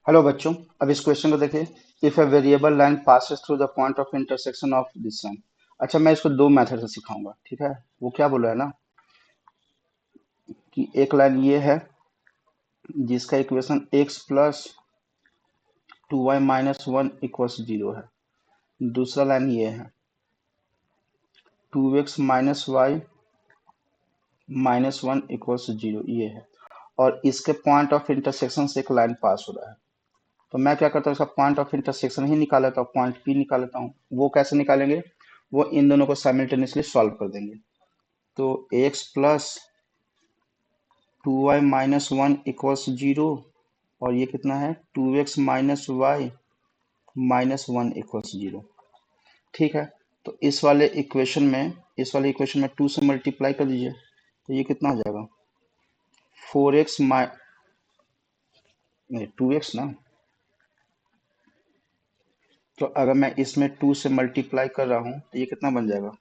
Hello बच्चों। अब इस क्वेश्चन को देखिए। If a variable line passes through the point of intersection of this line. अच्छा, मैं इसको दो मेथड से सिखाऊंगा, ठीक है। वो क्या बोला है ना कि एक लाइन ये है जिसका इक्वेशन x प्लस 2y-1 = 0 है। दूसरा लाइन ये है 2x-y-1 = 0, ये है। और इसके पॉइंट ऑफ इंटरसेक्शन से एक लाइन पास हो रहा है। तो मैं क्या करता हूँ, इसका पॉइंट ऑफ इंटरसेक्शन ही निकाल लेता हूँ, पॉइंट पी निकाल लेता हूँ। वो कैसे निकालेंगे, वो इन दोनों को साइमल्टेनियसली सॉल्व कर देंगे। तो x प्लस 2y-1 = 0 और ये कितना है 2x-y-1 = 0। ठीक है। तो इस वाले इक्वेशन में 2 से मल्टीप्लाई कर दीजिए, तो ये कितना हो जाएगा 4x नहीं 2x ना। तो अगर मैं इसमें 2 से मल्टीप्लाई कर रहा हूँ तो ये कितना बन जाएगा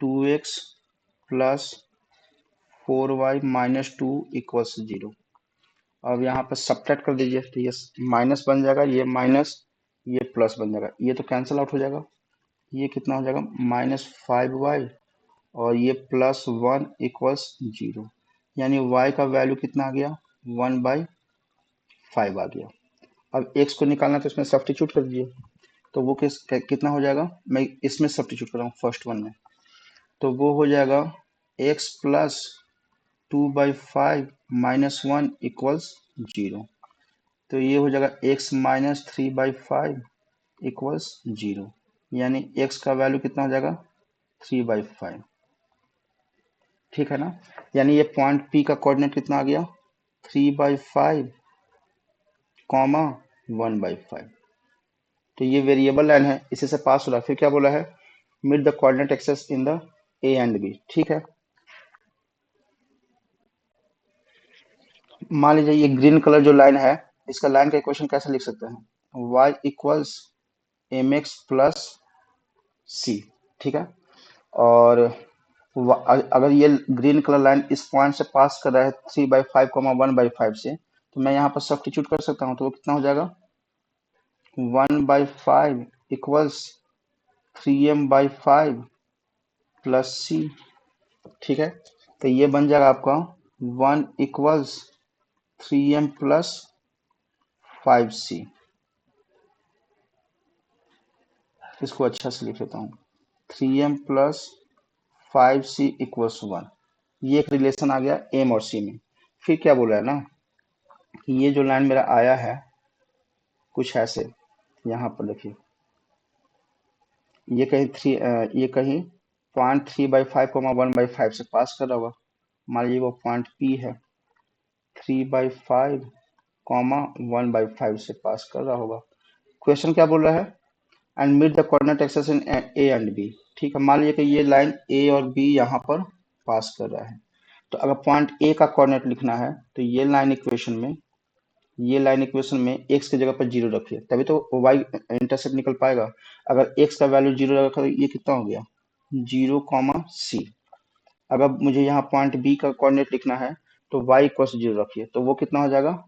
2x प्लस 4y-2 = 0। अब यहाँ पर सब्ट्रैक्ट कर दीजिए, तो ये माइनस बन जाएगा, ये माइनस, ये प्लस बन जाएगा, ये तो कैंसिल आउट हो जाएगा। ये कितना हो जाएगा -5y और ये +1 = 0। यानी y का वैल्यू कितना आ गया 1/5 आ गया। अब x को निकालना तो इसमें सब्स्टिट्यूट कर दीजिए। तो वो कितना हो जाएगा, मैं इसमें सब्स्टिट्यूट कर रहा हूँ फर्स्ट वन में। तो वो हो जाएगा x प्लस 2/5-1 = 0। तो ये हो जाएगा x - 3/5 = 0। यानी x का वैल्यू कितना हो जाएगा 3/5। ठीक है ना। यानी ये पॉइंट P का कोऑर्डिनेट कितना आ गया 3/5, 1/5। तो ये वेरिएबल लाइन है, इसी से पास हो रहा है। फिर क्या बोला है, meet the coordinate axes in the A and B। ठीक है। मान लीजिए ये ग्रीन कलर जो लाइन है, इसका लाइन का इक्वेशन कैसे लिख सकते हैं, y = mx प्लस सी। ठीक है। और अगर ये ग्रीन कलर लाइन इस पॉइंट से पास कर रहा है 3/5, 1/5 से, तो मैं यहाँ पर सब्स्टिट्यूट कर सकता हूँ। तो वो कितना हो जाएगा 1/5 = 3m/5 प्लस सी। ठीक है। तो ये बन जाएगा आपका 1 = 3m प्लस 5c। इसको अच्छा से लिख लेता हूँ 3m प्लस 5c = 1। ये एक रिलेशन आ गया एम और सी में। फिर क्या बोल रहा है ना कि ये जो लाइन मेरा आया है कुछ ऐसे, यहाँ पर देखिए ये कहीं पॉइंट 3/5, 1/5 से पास कर रहा होगा। मान लीजिए वो पॉइंट पी है, 3/5, 1/5 से पास कर रहा होगा। क्वेश्चन क्या बोल रहा है, and meet the coordinate axes in A and B. ठीक है। मान लीजिए कि ये लाइन ए और बी यहाँ पर पास कर रहा है। तो अगर पॉइंट ए का कोऑर्डिनेट लिखना है तो ये लाइन इक्वेशन में x की जगह पर 0 रखिए, तभी तो y इंटरसेप्ट निकल पाएगा। अगर x का वैल्यू 0 रखा तो ये कितना हो गया 0, अगर मुझे यहाँ पॉइंट b का कोऑर्डिनेट लिखना है तो y = 0 रखिए, तो वो कितना हो जाएगा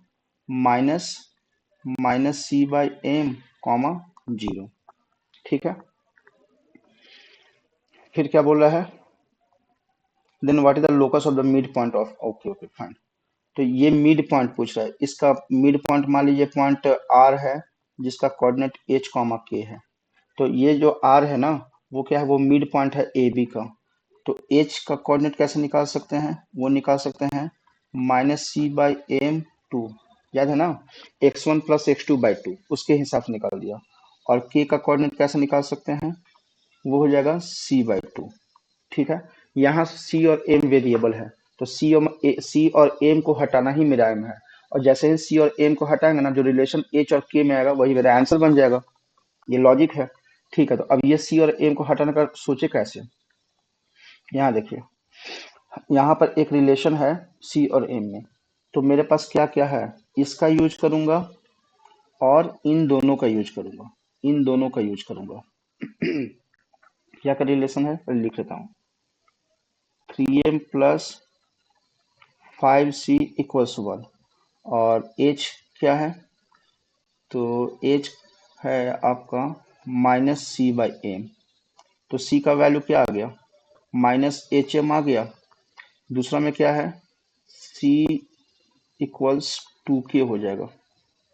माइनस -c/m, 0। ठीक है। फिर क्या बोल रहा है, then what is the locus of the mid point of, okay okay fine. तो ये मिड पॉइंट पूछ रहा है। इसका मिड पॉइंट मान लीजिए पॉइंट R है जिसका कोऑर्डिनेट h, k है। तो ये जो R है ना, वो क्या है, वो मिड पॉइंट है AB का। तो h का कोऑर्डिनेट कैसे निकाल सकते हैं, वो निकाल सकते हैं -c/m2। याद है ना, x1 + x2/2 उसके हिसाब से निकाल दिया। और k का कोऑर्डिनेट कैसे निकाल सकते हैं, वो हो जाएगा c/2। ठीक है। यहाँ सी और एम वेरिएबल है, तो सी और एम को हटाना ही मेरा एम है। और जैसे ही सी और एम को हटाएंगे ना, जो रिलेशन एच और के में आएगा वही मेरा आंसर बन जाएगा। ये लॉजिक है। ठीक है। तो अब ये सी और एम को हटाने का सोचे कैसे, यहाँ देखिए, यहाँ पर एक रिलेशन है सी और एम में। तो मेरे पास क्या क्या है, इसका यूज करूंगा और इन दोनों का यूज करूंगा, इन दोनों का यूज करूंगा। क्या का रिलेशन है, पहले लिख लेता हूँ 3m प्लस 5c = 1 और h क्या है तो एच है आपका -c/m। तो c का वैल्यू क्या आ गया, -hm आ गया। दूसरा में क्या है, c इक्वल्स 2k हो जाएगा।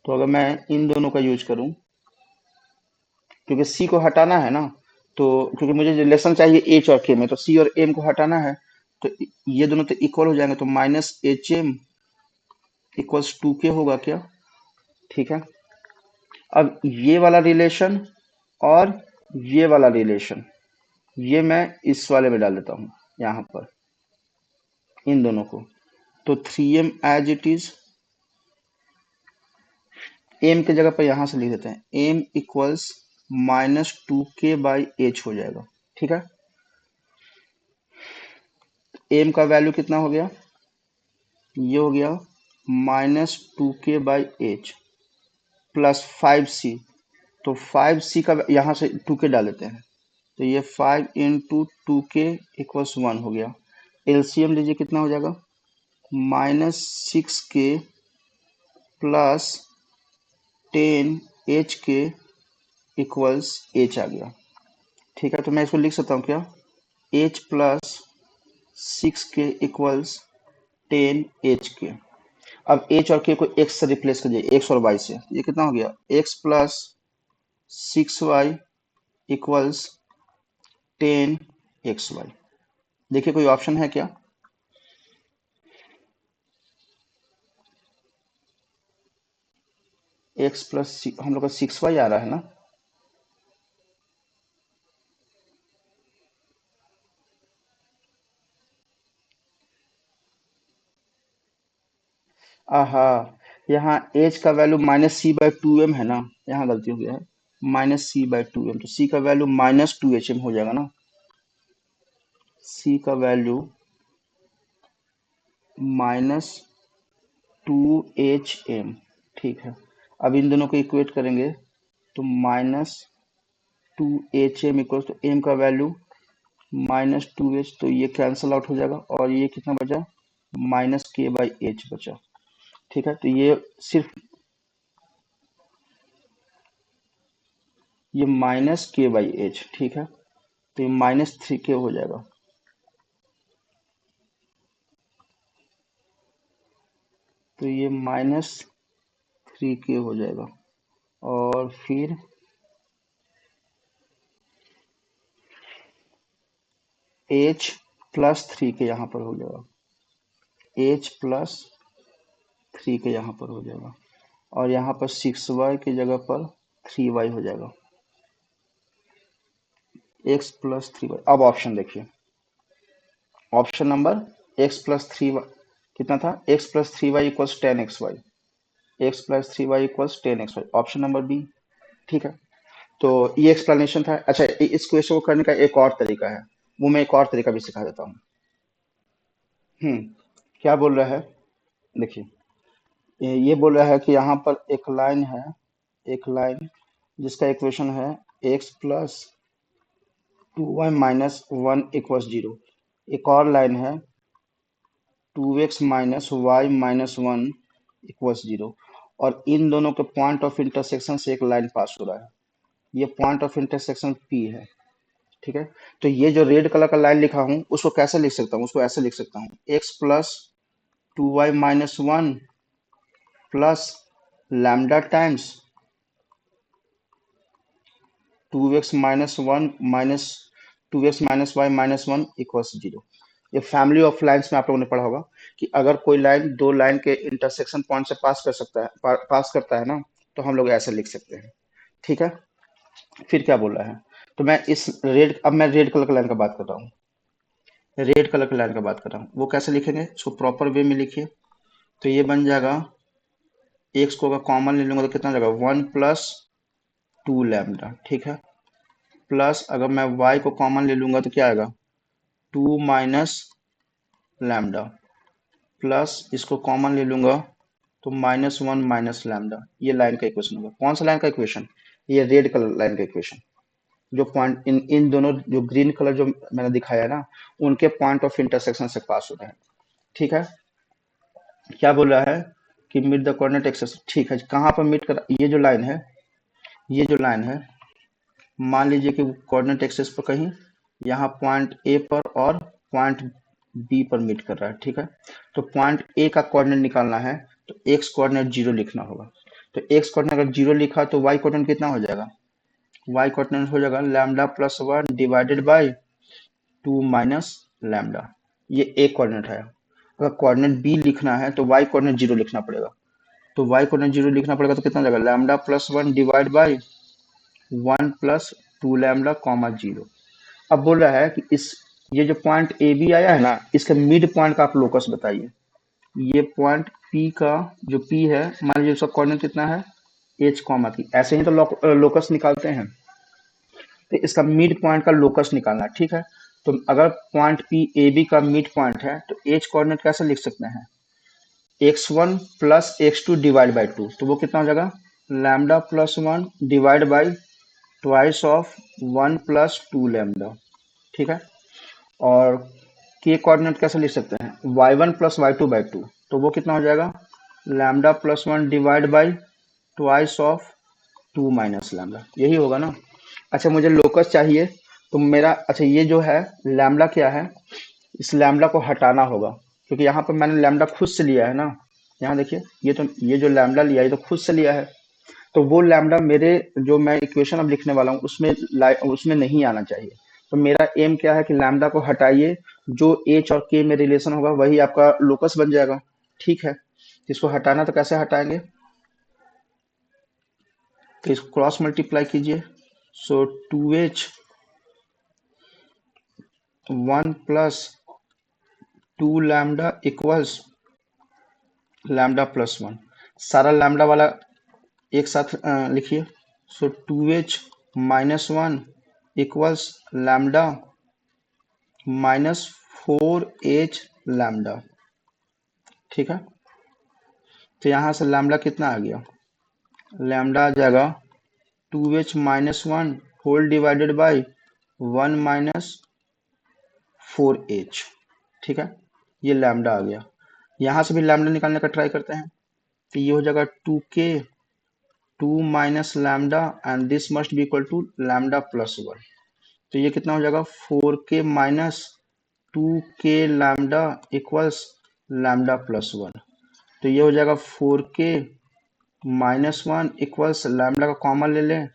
तो अगर मैं इन दोनों का यूज करूं, क्योंकि c को हटाना है ना, तो क्योंकि मुझे रिलेशन चाहिए h और k में, तो c और m को हटाना है, तो ये दोनों तो इक्वल हो जाएंगे, तो -hm इक्वल्स 2k होगा क्या। ठीक है, अब ये वाला रिलेशन और ये वाला रिलेशन, ये मैं इस वाले में डाल देता हूँ यहाँ पर, इन दोनों को। तो 3m as it is, m की जगह पर यहाँ से लिख देते हैं, m इक्वल्स -2k/h हो जाएगा। ठीक है, m का वैल्यू कितना हो गया, ये हो गया -2k/h प्लस 5c। तो 5c का यहाँ से 2k डाल देते हैं, तो ये 5 इंटू 2k इक्वल्स 1 हो गया। एलसीएम लीजिए कितना हो जाएगा, -6k plus 10h equals h आ गया। ठीक है, तो मैं इसको लिख सकता हूँ क्या, h plus 6k equals 10h। अब h और k को x से रिप्लेस कीजिए, x और y से, ये कितना हो गया, x plus 6y equals 10xy। देखिए कोई ऑप्शन है क्या, x प्लस हम लोग का 6y आ रहा है ना। आहा, यहाँ h का वैल्यू -c/2m है ना, यहाँ गलती हो गया है, -c/2m, तो c का वैल्यू -2hm हो जाएगा ना, c का वैल्यू -2hm। ठीक है, अब इन दोनों को इक्वेट करेंगे, तो -2hm इक्वल तो m का वैल्यू -2h, तो ये कैंसल आउट हो जाएगा, और ये कितना बचा, -k/h बचा। ठीक है, तो ये सिर्फ ये -k/h, ठीक है, तो ये -3k हो जाएगा। तो ये -3k हो जाएगा, और फिर h प्लस 3k यहाँ पर हो जाएगा, h प्लस 3k यहाँ पर हो जाएगा, और यहाँ पर 6y की जगह पर 3y हो जाएगा, x प्लस 3y। अब ऑप्शन देखिए, option number x plus 3y कितना था, x plus 3y equals 10xy, x plus 3y equals 10xy, option number B. ठीक है, तो ये एक्सप्लेनेशन था। अच्छा, इस क्वेश्चन को करने का एक और तरीका है, वो मैं एक और तरीका भी सिखा देता हूँ। क्या बोल रहा है, देखिए, ये बोल रहा है कि यहाँ पर एक लाइन है, एक लाइन जिसका इक्वेशन है x plus 2y minus 1 equals 0। एक और लाइन है 2x minus Y minus 1 equals 0, और इन दोनों के पॉइंट ऑफ इंटरसेक्शन से एक लाइन पास हो रहा है, ये पॉइंट ऑफ इंटरसेक्शन P है। ठीक है, तो ये जो रेड कलर का लाइन लिखा हूँ, उसको कैसे लिख सकता हूँ, उसको ऐसे लिख सकता हूँ, x plus 2y minus 1 plus lambda times 2x minus 1 minus 2x minus Y minus 1 equals 0। ये फैमिली ऑफ लाइंस में आप लोगों ने पढ़ा होगा कि अगर कोई लाइन दो लाइन के इंटरसेक्शन पॉइंट से पास कर सकता है, पास करता है ना, तो हम लोग ऐसे लिख सकते हैं। ठीक है, फिर क्या बोल रहा है, तो मैं इस रेड, अब मैं रेड कलर की लाइन का बात कर रहा हूँ, रेड कलर की लाइन का बात कर रहा हूँ, वो कैसे लिखेंगे, इसको प्रॉपर वे में लिखिए। तो ये बन जाएगा, एक्स को अगर कॉमन ले लूंगा तो कितना जाएगा, 1 प्लस 2 लैम्डा। ठीक है, प्लस अगर मैं y को कॉमन ले लूंगा तो क्या आएगा, 2 माइनस लैम्डा, प्लस इसको कॉमन ले लूंगा तो -1 माइनस लैम्डा। ये लाइन का इक्वेशन होगा, कौन सा लाइन का इक्वेशन, ये रेड कलर लाइन का इक्वेशन, जो पॉइंट इन इन दोनों जो ग्रीन कलर जो मैंने दिखाया है ना, उनके पॉइंट ऑफ इंटरसेक्शन से पास हो रहे हैं। ठीक है, क्या बोल रहा है कि मीट द कोऑर्डिनेट एक्सेस। ठीक है, कहाँ पर मीट कर, ये जो लाइन है, ये जो लाइन है, मान लीजिए कि कोऑर्डिनेट एक्सेस पर कहीं यहाँ पॉइंट ए पर और पॉइंट बी पर मीट कर रहा है। ठीक है, तो पॉइंट ए का कोऑर्डिनेट निकालना है तो एक्स कोऑर्डिनेट 0 लिखना होगा। तो एक्स कोऑर्डिनेट अगर 0 लिखा तो वाई कोऑर्डिनेट कितना हो जाएगा, वाई कोऑर्डिनेट हो जाएगा lambda plus 1 divided by 2 minus lambda. ये ए कोऑर्डिनेट है। अगर कोऑर्डिनेट बी लिखना है तो वाई कोऑर्डिनेट 0 लिखना पड़ेगा। तो वाई कोऑर्डिनेट 0 लिखना पड़ेगा तो कितना हो जाएगा, lambda plus 1 divide by 1 plus 2 lambda comma 0। अब बोल रहा है कि इस, ये जो पॉइंट ए बी आया है ना, इसका मिड पॉइंट का आप लोकस बताइए। ये पॉइंट पी का जो पी है, मान लीजिए उसका कोऑर्डिनेट कितना है, एच कॉमा की। ऐसे ही तो लोकस निकालते हैं। तो इसका मिड पॉइंट का लोकस निकालना है। ठीक है, तो अगर पॉइंट पी ए बी का मिड पॉइंट है तो एच कोऑर्डिनेट कैसे लिख सकते हैं, x1 plus x2 divide by 2। तो वो कितना हो जाएगा, lambda plus 1 divide by twice of 1 plus 2 lambda. ठीक है, और के कोऑर्डिनेट कैसे लिख सकते हैं, y1 प्लस y2 बाई 2। तो वो कितना हो जाएगा, lambda plus 1 divide by twice of 2 minus lambda. यही होगा ना। अच्छा, मुझे लोकस चाहिए तो मेरा, अच्छा ये जो है लैम्डा क्या है, इस लैम्डा को हटाना होगा क्योंकि यहाँ पर मैंने लैम्डा खुद से लिया है ना। यहाँ देखिए, ये जो लैम्डा लिया है ये तो खुद से लिया है। तो वो लैम्डा मेरे, जो मैं इक्वेशन अब लिखने वाला हूँ उसमें नहीं आना चाहिए। तो मेरा एम क्या है कि लैम्डा को हटाइए, जो एच और के में रिलेशन होगा वही आपका लोकस बन जाएगा। ठीक है, इसको हटाना तो कैसे हटाएंगे, तो इसको क्रॉस मल्टीप्लाई कीजिए। सो 2h 1 plus 2 lambda equals lambda plus 1। सारा लैम्डा वाला एक साथ लिखिए। सो 2h minus 1 equals lambda minus 4h lambda. ठीक है, तो यहाँ से लैम्डा कितना आ गया, लैम्डा आ जाएगा 2h minus 1 whole divided by 1 minus 4h। ठीक है, ये लैम्डा आ गया। यहाँ से भी लैम्डा निकालने का ट्राई करते हैं। तो ये हो जाएगा 2k 2 minus lambda and this must be equal to lambda plus 1। तो ये कितना हो जाएगा, 4k minus 2k lambda equals lambda plus 1। तो ये हो जाएगा 4k माइनस 1 इक्वल्स लैम्डा का कॉमन ले लें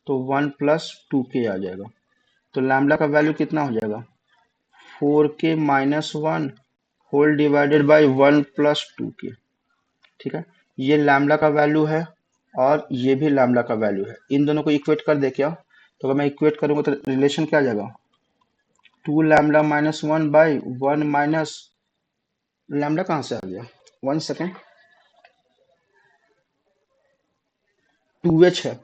तो 1 प्लस 2k आ जाएगा। तो लैम्डा का वैल्यू कितना हो जाएगा, 4k minus 1 whole divided by 1 plus 2k। ठीक है, ये लैम्डा का वैल्यू है और ये भी लैम्डा का वैल्यू है। इन दोनों को इक्वेट कर दे क्या, तो अगर मैं इक्वेट करूंगा तो रिलेशन क्या आ जाएगा, 2 lambda minus 1 by 1 minus lambda कहाँ से आ गया, 1 सेकेंड, 2h है,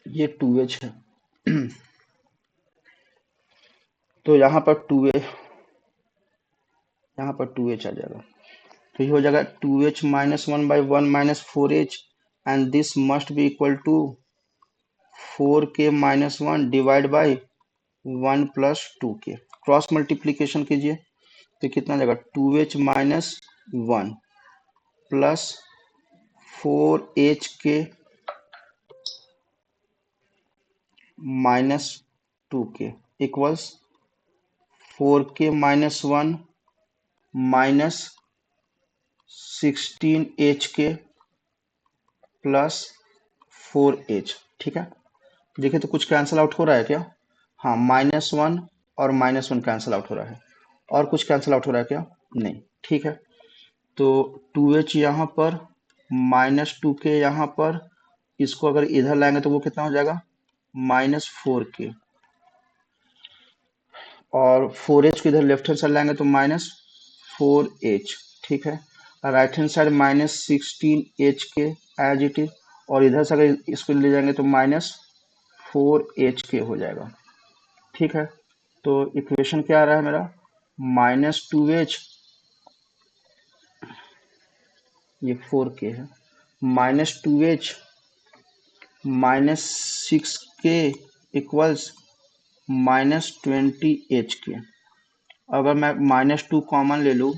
ये 2h है। तो यहाँ पर 2h, यहाँ पर 2h आ जाएगा। तो ये हो जाएगा 2h minus 1 by 1 minus 4h and this must be equal to 4k minus 1 divide by 1 plus 2k। Cross multiplication कीजिए तो कितना जाएगा, 2h minus 1 plus 4hk minus 2k equals 4k minus 1 minus 16hk plus 4h। ठीक है, देखिए तो कुछ cancel out हो रहा है क्या, हाँ माइनस 1 और माइनस 1 कैंसिल आउट हो रहा है, और कुछ कैंसिल आउट हो रहा है क्या, नहीं। ठीक है, तो 2h यहाँ पर माइनस 2k यहाँ पर, इसको अगर इधर लाएंगे तो वो कितना हो जाएगा, माइनस 4k, और 4h को इधर लेफ्ट हैंड साइड लाएंगे तो माइनस 4h। ठीक है, right hand side minus 16hk as it is, और इधर से अगर इसको ले जाएंगे तो माइनस 4hk हो जाएगा। ठीक है, तो इक्वेशन क्या आ रहा है मेरा, माइनस 2h, ये 4k है, minus 2h minus 6k equals minus 20hk। अगर मैं माइनस 2 कॉमन ले लूँ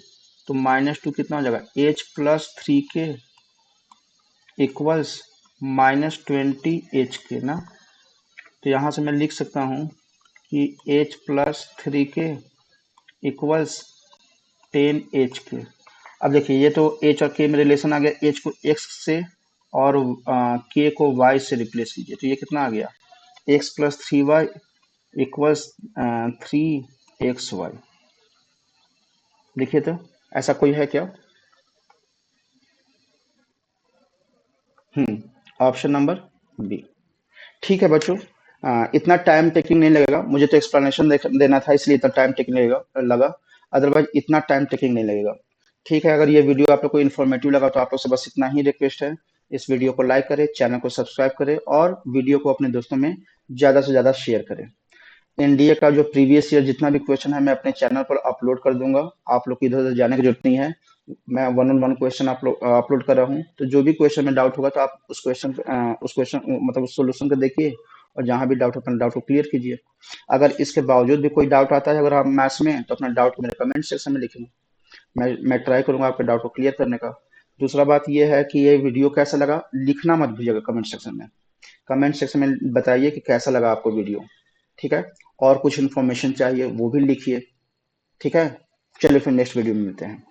तो -2 कितना हो जाएगा, h+3k इक्वल्स -20 h k ना। तो यहाँ से मैं लिख सकता हूँ कि h+3k इक्वल्स 10 h k। अब देखिए ये तो h और k में रिलेशन आ गया, h को x से और k को y से रिप्लेस कीजिए, तो ये कितना आ गया, x+3y इक्वल्स 3xy। देखिए तो ऐसा कोई है क्या। Option number B. ठीक है बच्चों, इतना टाइम टेकिंग नहीं लगेगा, मुझे तो एक्सप्लेनेशन देना था इसलिए इतना टाइम टेकिंग लगा, अदरवाइज इतना टाइम टेकिंग नहीं लगेगा। ठीक है, अगर ये वीडियो आप लोग को इन्फॉर्मेटिव लगा तो आप लोग से बस इतना ही रिक्वेस्ट है, इस वीडियो को लाइक करें, चैनल को सब्सक्राइब करें और वीडियो को अपने दोस्तों में ज़्यादा से ज़्यादा शेयर करें। एनडीए का जो प्रीवियस ईयर जितना भी क्वेश्चन है मैं अपने चैनल पर अपलोड कर दूंगा, आप लोग को इधर उधर जाने की जरूरत नहीं है। मैं 1-on-1 क्वेश्चन अपलोड कर रहा हूँ, तो जो भी क्वेश्चन में डाउट होगा तो आप उस क्वेश्चन मतलब उस सोल्यूशन को देखिए और जहाँ भी डाउट हो अपना डाउट को क्लियर कीजिए। अगर इसके बावजूद भी कोई डाउट आता है अगर आप मैथ्स में, तो अपना डाउट को मेरे कमेंट सेक्शन में लिखें, मैं ट्राई करूंगा आपके डाउट को क्लियर करने का। दूसरा बात यह है कि ये वीडियो कैसा लगा लिखना मत भूलिएगा कमेंट सेक्शन में, कमेंट सेक्शन में बताइए कि कैसा लगा आपको वीडियो। ठीक है, और कुछ इन्फॉर्मेशन चाहिए वो भी लिखिए। ठीक है, चलिए फिर नेक्स्ट वीडियो में मिलते हैं।